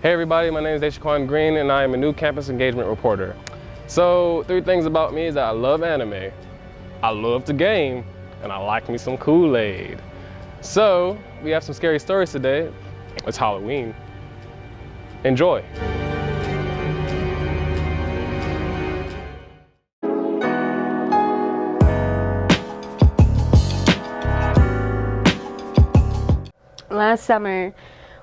Hey everybody, my name is Deshaquan Green and I am a new campus engagement reporter. So 3 things about me is that I love anime, I love to game, and I like me some Kool-Aid. So we have some scary stories today. It's Halloween. Enjoy. Last summer,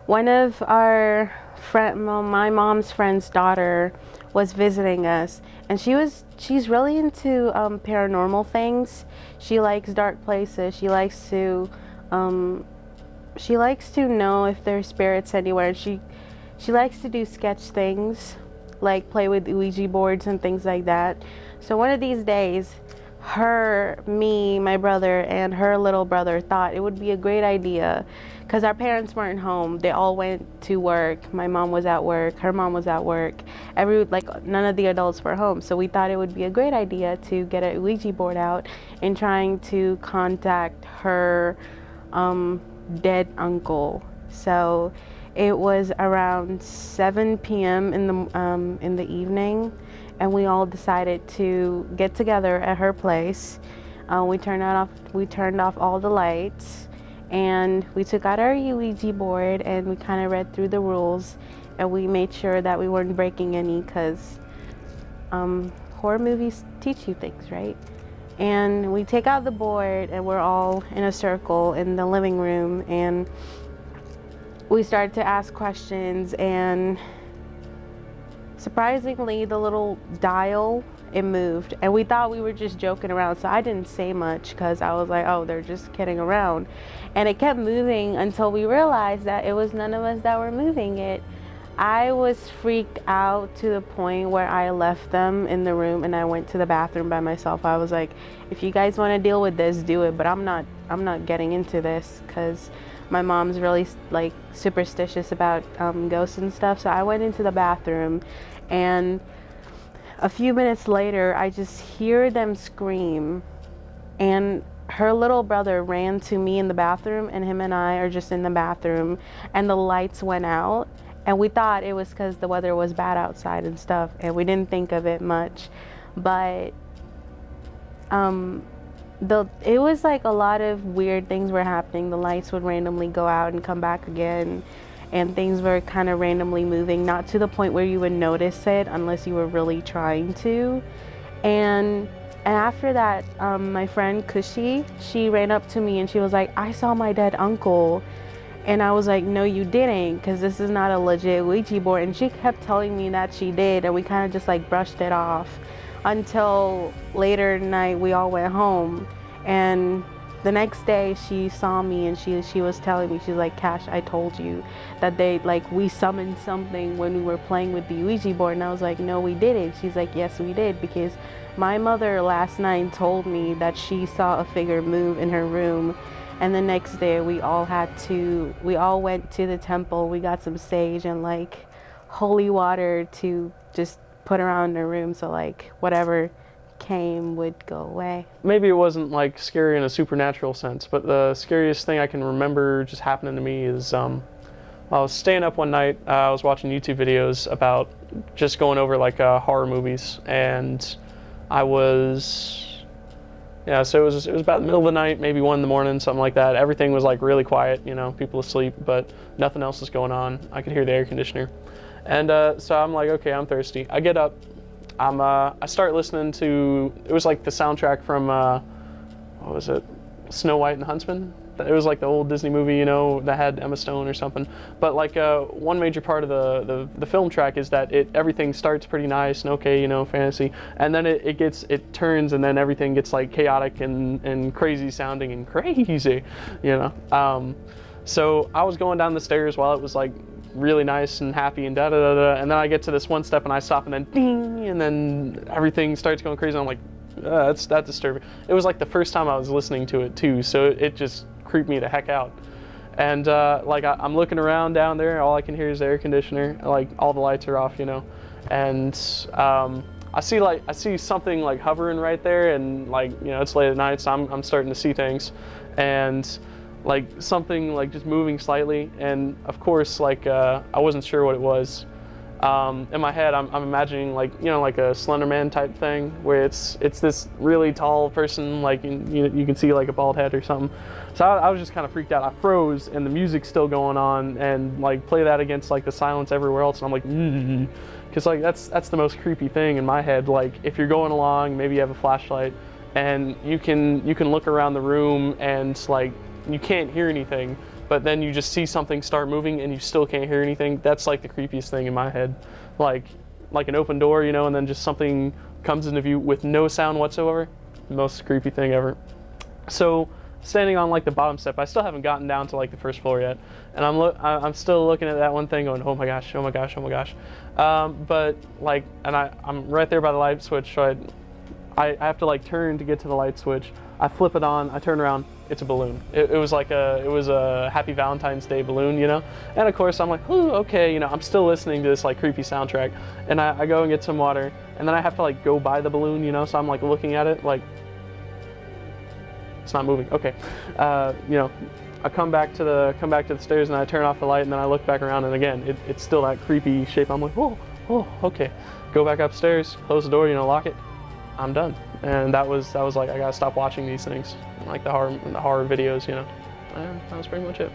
one of our my mom's friend's daughter was visiting us, and she's really into paranormal things. She likes dark places. She likes to know if there's spirits anywhere. She likes to do sketch things, like play with Ouija boards and things like that. So one of these days, me, my brother, and her little brother thought it would be a great idea, because our parents weren't home. They all went to work. My mom was at work. Her mom was at work. None of the adults were home. So we thought it would be a great idea to get a Ouija board out and trying to contact her dead uncle. So it was around 7 p.m. in the evening, and we all decided to get together at her place. We turned off all the lights, and we took out our Ouija board and we kind of read through the rules, and we made sure that we weren't breaking any, because horror movies teach you things, right? And we take out the board and we're all in a circle in the living room, and we started to ask questions, and surprisingly, the little dial, it moved, and we thought we were just joking around, so I didn't say much because I was like, oh, they're just kidding around. And it kept moving until we realized that it was none of us that were moving it. I was freaked out to the point where I left them in the room and I went to the bathroom by myself. I was like, if you guys want to deal with this, do it, but I'm not getting into this, because my mom's really like superstitious about ghosts and stuff. So I went into the bathroom, and a few minutes later I just hear them scream, and her little brother ran to me in the bathroom, and him and I are just in the bathroom, and the lights went out, and we thought it was because the weather was bad outside and stuff, and we didn't think of it much. But it was like a lot of weird things were happening. The lights would randomly go out and come back again, and things were kind of randomly moving, not to the point where you would notice it unless you were really trying to. And after that, my friend Kushi, she ran up to me and she was like, I saw my dead uncle. And I was like, no, you didn't, because this is not a legit Ouija board. And she kept telling me that she did, and we kind of just like brushed it off until later at night we all went home. And the next day she saw me, and she was telling me, she's like, Cash, I told you that we summoned something when we were playing with the Ouija board. And I was like, no, we didn't. She's like, yes, we did, because my mother last night told me that she saw a figure move in her room. And the next day we all went to the temple. We got some sage and like holy water to just put around the room, so like whatever came would go away. Maybe it wasn't like scary in a supernatural sense, but the scariest thing I can remember just happening to me is I was staying up one night. I was watching YouTube videos about just going over like horror movies, and so it was about the middle of the night, maybe 1 a.m, something like that. Everything was like really quiet, people asleep, but nothing else was going on. I could hear the air conditioner. And so I'm like, okay, I'm thirsty. I get up, I start listening to, it was like the soundtrack from, what was it? Snow White and the Huntsman? It was like the old Disney movie, that had Emma Stone or something. But like one major part of the film track is that everything starts pretty nice and okay, fantasy, and then it turns, and then everything gets like chaotic and crazy sounding and crazy, So I was going down the stairs while it was like really nice and happy and da da da da, and then I get to this one step and I stop, and then ding, and then everything starts going crazy. And I'm like, that's disturbing. It was like the first time I was listening to it too, so it just creeped me the heck out. And I'm looking around down there, all I can hear is the air conditioner, like all the lights are off, and I see something like hovering right there, and it's late at night, so I'm starting to see things, and like something like just moving slightly, and of course like I wasn't sure what it was. In my head, I'm imagining like, you know, like a Slender Man type thing, where it's this really tall person, like you can see like a bald head or something. So I was just kind of freaked out. I froze, and the music's still going on, and like play that against like the silence everywhere else, and I'm like, because like that's the most creepy thing in my head. Like if you're going along, maybe you have a flashlight, and you can look around the room, and like you can't hear anything, but then you just see something start moving and you still can't hear anything. That's like the creepiest thing in my head. Like an open door, you know, and then just something comes into view with no sound whatsoever. Most creepy thing ever. So standing on like the bottom step, I still haven't gotten down to like the first floor yet, and I'm still looking at that one thing going, oh my gosh, oh my gosh, oh my gosh. But like, and I'm right there by the light switch, so I have to like turn to get to the light switch. I flip it on, I turn around, it's a balloon. It was a Happy Valentine's Day balloon, you know? And of course I'm like, ooh, okay, you know, I'm still listening to this like creepy soundtrack. And I go and get some water, and then I have to like go by the balloon, you know? So I'm like looking at it, like, it's not moving, okay. You know, I come back to the stairs, and I turn off the light, and then I look back around, and again, it's still that creepy shape. I'm like, oh, okay. Go back upstairs, close the door, you know, lock it. I'm done. And that was like, I gotta stop watching these things, like the horror videos, you know. And that was pretty much it.